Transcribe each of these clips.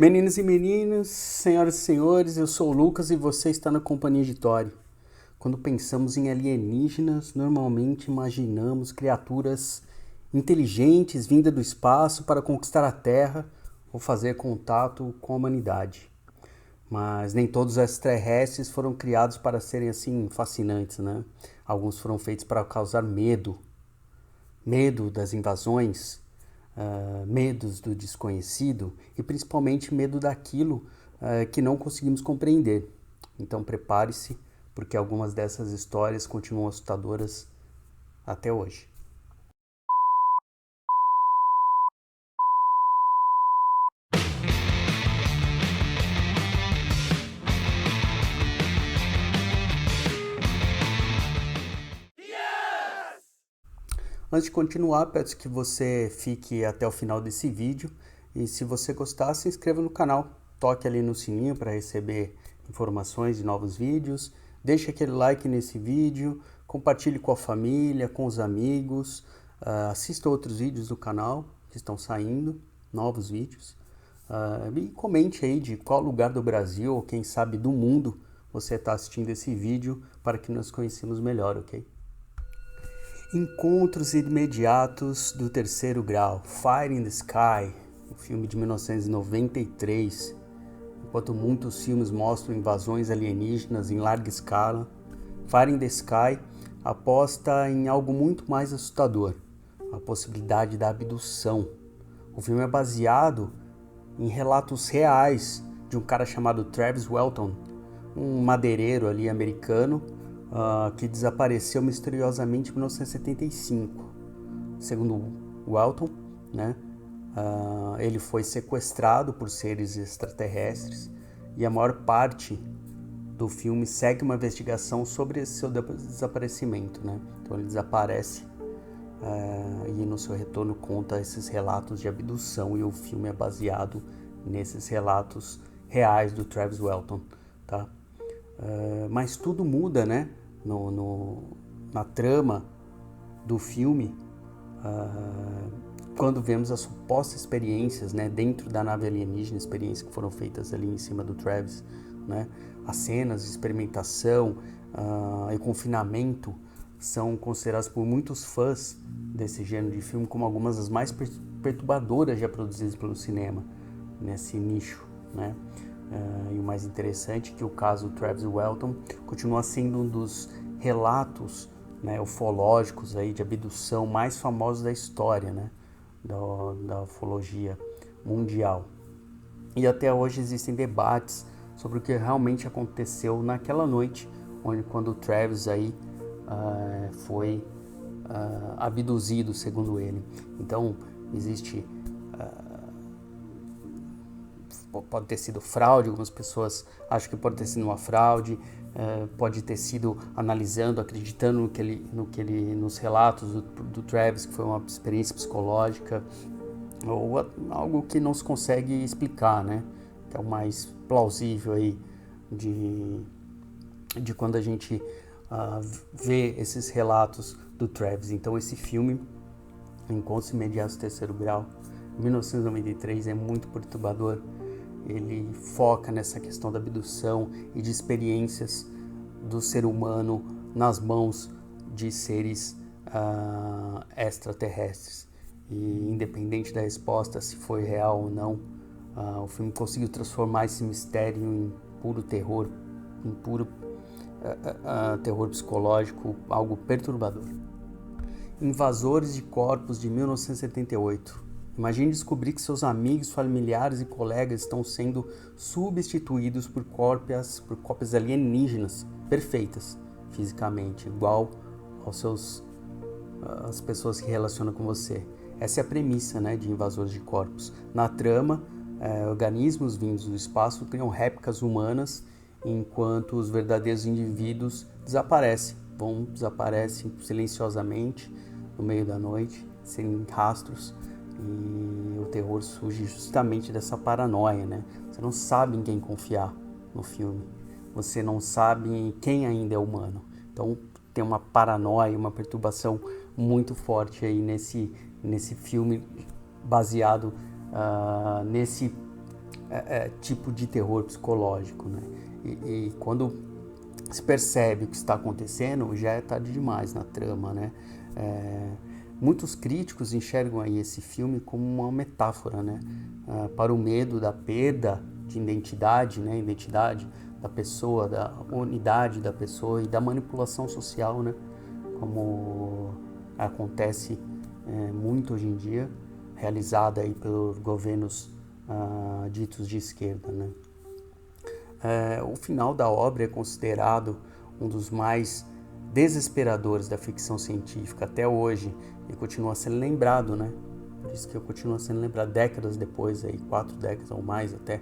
Meninos e meninas, senhoras e senhores, eu sou o Lucas e você está na companhia de Tori. Quando pensamos em alienígenas, normalmente imaginamos criaturas inteligentes vindas do espaço para conquistar a Terra ou fazer contato com a humanidade. Mas nem todos os extraterrestres foram criados para serem assim fascinantes, né? Alguns foram feitos para causar medo, medo das invasões, medos do desconhecido e principalmente medo daquilo que não conseguimos compreender. Então prepare-se, porque algumas dessas histórias continuam assustadoras até hoje. Antes de continuar, peço que você fique até o final desse vídeo e se você gostar, se inscreva no canal. Toque ali no sininho para receber informações de novos vídeos. Deixe aquele like nesse vídeo, compartilhe com a família, com os amigos. Assista outros vídeos do canal que estão saindo, novos vídeos. E comente aí de qual lugar do Brasil ou quem sabe do mundo você está assistindo esse vídeo para que nos conhecemos melhor, ok? Encontros imediatos do terceiro grau, Fire in the Sky, um filme de 1993. Enquanto muitos filmes mostram invasões alienígenas em larga escala, Fire in the Sky aposta em algo muito mais assustador, a possibilidade da abdução. O filme é baseado em relatos reais de um cara chamado Travis Walton, um madeireiro ali americano, que desapareceu misteriosamente em 1975. Segundo Walton, né, ele foi sequestrado por seres extraterrestres e a maior parte do filme segue uma investigação sobre esse seu desaparecimento, né? Então ele desaparece e no seu retorno conta esses relatos de abdução e o filme é baseado nesses relatos reais do Travis Walton, tá? Mas tudo muda, né? Na trama do filme, quando vemos as supostas experiências, né, dentro da nave alienígena, experiências que foram feitas ali em cima do Travis, né, as cenas de experimentação e confinamento são consideradas por muitos fãs desse gênero de filme como algumas das mais perturbadoras já produzidas pelo cinema, nesse nicho, né? E o mais interessante é que o caso do Travis Walton continua sendo um dos relatos, né, ufológicos aí, de abdução mais famosos da história, né, da ufologia mundial. E até hoje existem debates sobre o que realmente aconteceu naquela noite, quando o Travis aí, foi abduzido, segundo ele. Então existe pode ter sido fraude, algumas pessoas acham que pode ter sido uma fraude, pode ter sido analisando, acreditando nos relatos do Travis, que foi uma experiência psicológica, ou algo que não se consegue explicar, né? Que é o mais plausível aí de quando a gente vê esses relatos do Travis. Então esse filme, Encontros Imediatos do Terceiro Grau, 1993, é muito perturbador. Ele foca nessa questão da abdução e de experiências do ser humano nas mãos de seres extraterrestres. E independente da resposta, se foi real ou não, o filme conseguiu transformar esse mistério em puro terror, em puro terror psicológico, algo perturbador. Invasores de Corpos, de 1978. Imagine descobrir que seus amigos, familiares e colegas estão sendo substituídos por cópias alienígenas perfeitas fisicamente, igual às pessoas que relacionam com você. Essa é a premissa, né, de Invasores de Corpos. Na trama, organismos vindos do espaço criam réplicas humanas, enquanto os verdadeiros indivíduos desaparecem silenciosamente no meio da noite, sem rastros. E o terror surge justamente dessa paranoia, né? Você não sabe em quem confiar no filme. Você não sabe quem ainda é humano. Então tem uma paranoia, uma perturbação muito forte aí nesse filme, baseado nesse tipo de terror psicológico, né? E quando se percebe o que está acontecendo, já é tarde demais na trama, né? Muitos críticos enxergam aí esse filme como uma metáfora, né? Para o medo da perda de identidade, né? Identidade da pessoa, da unidade da pessoa e da manipulação social, né? Como acontece muito hoje em dia, realizada aí pelos governos ditos de esquerda, né? O final da obra é considerado um dos mais desesperadores da ficção científica até hoje e continua sendo lembrado, né? Por isso que eu continuo sendo lembrado décadas depois, aí, 4 décadas ou mais até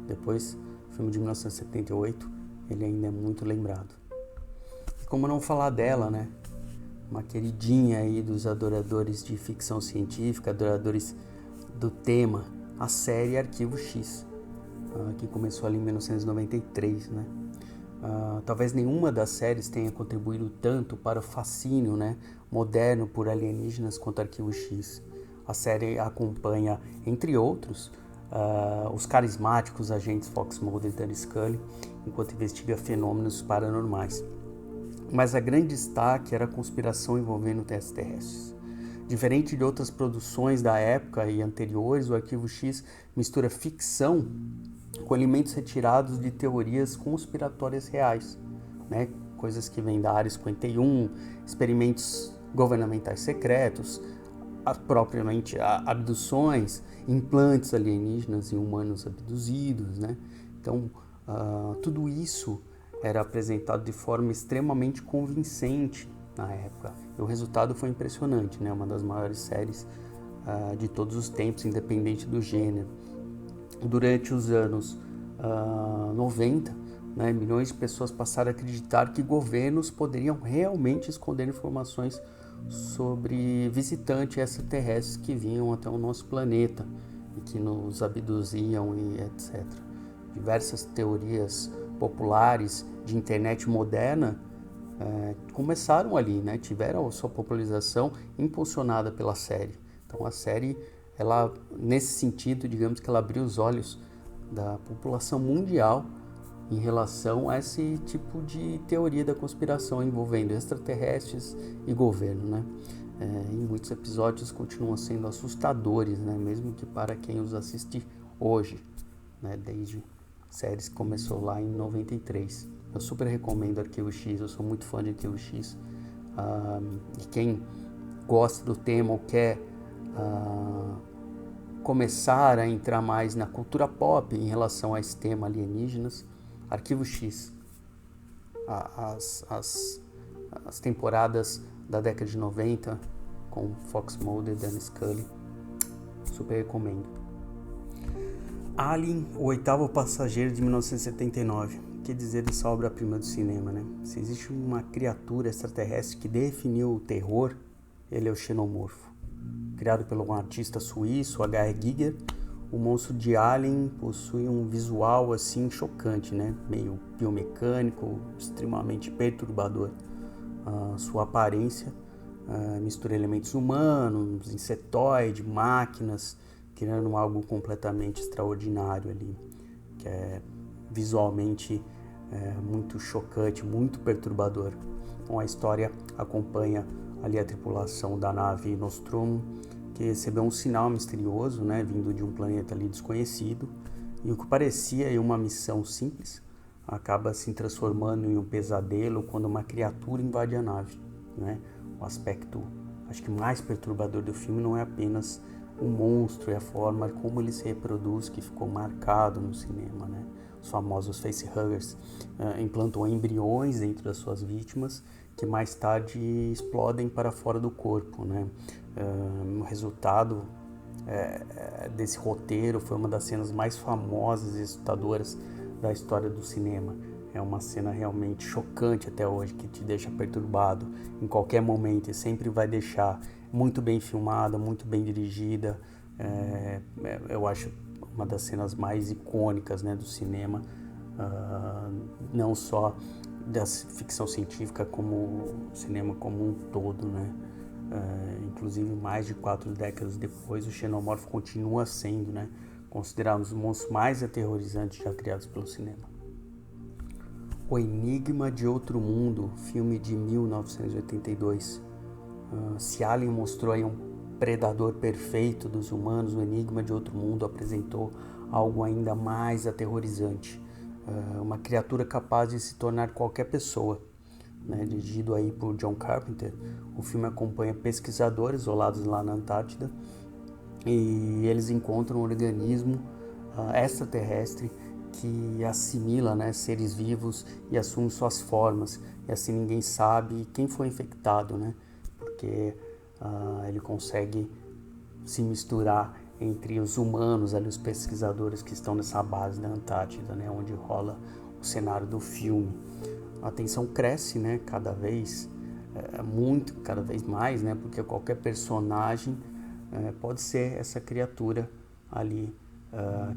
depois, o filme de 1978, ele ainda é muito lembrado. E como não falar dela, né? Uma queridinha aí dos adoradores de ficção científica, adoradores do tema, a série Arquivo X, que começou ali em 1993, né? Talvez nenhuma das séries tenha contribuído tanto para o fascínio, né, moderno por alienígenas quanto Arquivo X. A série acompanha, entre outros, os carismáticos agentes Fox Mulder e Dan Scully, enquanto investiga fenômenos paranormais. Mas a grande destaque era a conspiração envolvendo extraterrestres. Diferente de outras produções da época e anteriores, o Arquivo X mistura ficção com elementos retirados de teorias conspiratórias reais, né? Coisas que vêm da Área 51, experimentos governamentais secretos, propriamente abduções, implantes alienígenas em humanos abduzidos, né? Então, tudo isso era apresentado de forma extremamente convincente na época. E o resultado foi impressionante, né? Uma das maiores séries de todos os tempos, independente do gênero. Durante os anos 90, né, milhões de pessoas passaram a acreditar que governos poderiam realmente esconder informações sobre visitantes extraterrestres que vinham até o nosso planeta e que nos abduziam e etc. Diversas teorias populares de internet moderna começaram ali, né, tiveram a sua popularização impulsionada pela série. Então a série, ela, nesse sentido, digamos que ela abriu os olhos da população mundial em relação a esse tipo de teoria da conspiração envolvendo extraterrestres e governo, né? Em muitos episódios continuam sendo assustadores, né? Mesmo que para quem os assiste hoje, né? Desde séries que começou lá em 93. Eu super recomendo Arquivo X, eu sou muito fã de Arquivo X. E quem gosta do tema ou quer começar a entrar mais na cultura pop em relação a esse tema alienígenas, Arquivo X, as temporadas da década de 90 com Fox Mulder e Dan Scully, super recomendo. Alien, o oitavo passageiro, de 1979. O que dizer dessa obra-prima do cinema, né? Se existe uma criatura extraterrestre que definiu o terror, ele é o xenomorfo. Criado por um artista suíço, H.R. Giger, o monstro de Alien possui um visual assim chocante, né? Meio biomecânico, extremamente perturbador. Sua aparência mistura elementos humanos, insetoide, máquinas, criando algo completamente extraordinário ali, que é visualmente muito chocante, muito perturbador. Então a história acompanha ali a tripulação da nave Nostromo, que recebeu um sinal misterioso, né, vindo de um planeta ali desconhecido, e o que parecia uma missão simples acaba se transformando em um pesadelo quando uma criatura invade a nave, né? O aspecto, acho que mais perturbador do filme não é apenas o monstro e a forma como ele se reproduz, que ficou marcado no cinema, né? Os famosos facehuggers implantam embriões dentro das suas vítimas que mais tarde explodem para fora do corpo, né? O resultado desse roteiro foi uma das cenas mais famosas e assustadoras da história do cinema. É uma cena realmente chocante até hoje, que te deixa perturbado em qualquer momento e sempre vai deixar. Muito bem filmada, muito bem dirigida. Eu acho uma das cenas mais icônicas, né, do cinema, não só da ficção científica, como o cinema como um todo, né? Inclusive mais de 4 décadas depois, o xenomorfo continua sendo, né, considerado um dos monstros mais aterrorizantes já criados pelo cinema. O Enigma de Outro Mundo, filme de 1982. Se Alien mostrou aí um predador perfeito dos humanos, o Enigma de Outro Mundo apresentou algo ainda mais aterrorizante. Uma criatura capaz de se tornar qualquer pessoa. Dirigido aí por John Carpenter, o filme acompanha pesquisadores isolados lá na Antártida e eles encontram um organismo extraterrestre que assimila seres vivos e assume suas formas, e assim ninguém sabe quem foi infectado, porque ele consegue se misturar entre os humanos, ali, os pesquisadores que estão nessa base da Antártida, onde rola o cenário do filme. A tensão cresce, cada vez cada vez mais, porque qualquer personagem pode ser essa criatura ali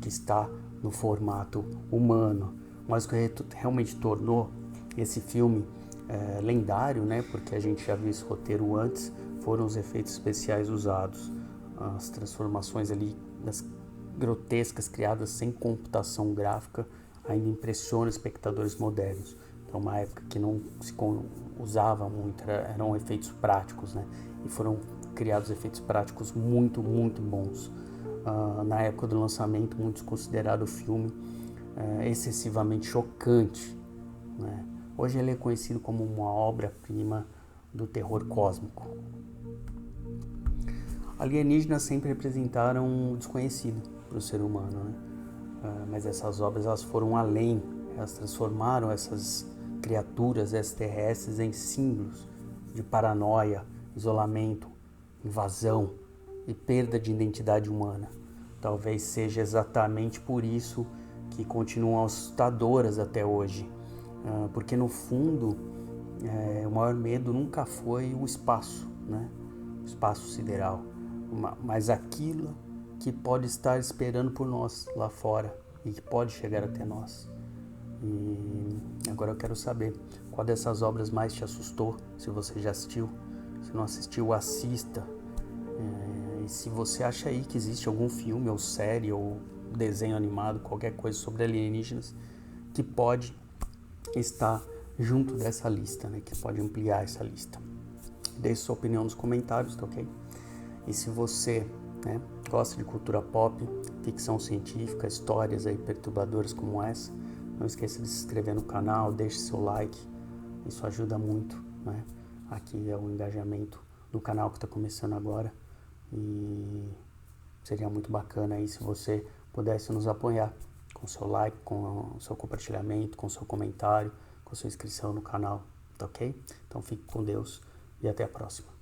que está no formato humano. Mas o que realmente tornou esse filme lendário, porque a gente já viu esse roteiro antes, foram os efeitos especiais usados, as transformações ali das grotescas criadas sem computação gráfica ainda impressionam espectadores modernos. Então, uma época que não se usava muito, eram efeitos práticos, e foram criados efeitos práticos muito, muito bons. Na época do lançamento, muitos consideraram o filme excessivamente chocante. Hoje ele é conhecido como uma obra-prima do terror cósmico. Alienígenas sempre representaram um desconhecido para o ser humano, mas essas obras elas foram além, elas transformaram essas criaturas extraterrestres em símbolos de paranoia, isolamento, invasão e perda de identidade humana. Talvez seja exatamente por isso que continuam assustadoras até hoje, porque no fundo o maior medo nunca foi o espaço, o espaço sideral, mas aquilo que pode estar esperando por nós lá fora e que pode chegar até nós. E agora eu quero saber qual dessas obras mais te assustou, se você já assistiu. Se não assistiu, assista. E se você acha aí que existe algum filme ou série ou desenho animado, qualquer coisa sobre alienígenas que pode estar junto dessa lista, que pode ampliar essa lista. Deixe sua opinião nos comentários, tá ok? E se você gosta de cultura pop, ficção científica, histórias aí perturbadoras como essa, não esqueça de se inscrever no canal, deixe seu like, isso ajuda muito, Aqui é o engajamento do canal que está começando agora e seria muito bacana aí se você pudesse nos apoiar com seu like, com o seu compartilhamento, com o seu comentário, com a sua inscrição no canal, tá ok? Então fique com Deus e até a próxima.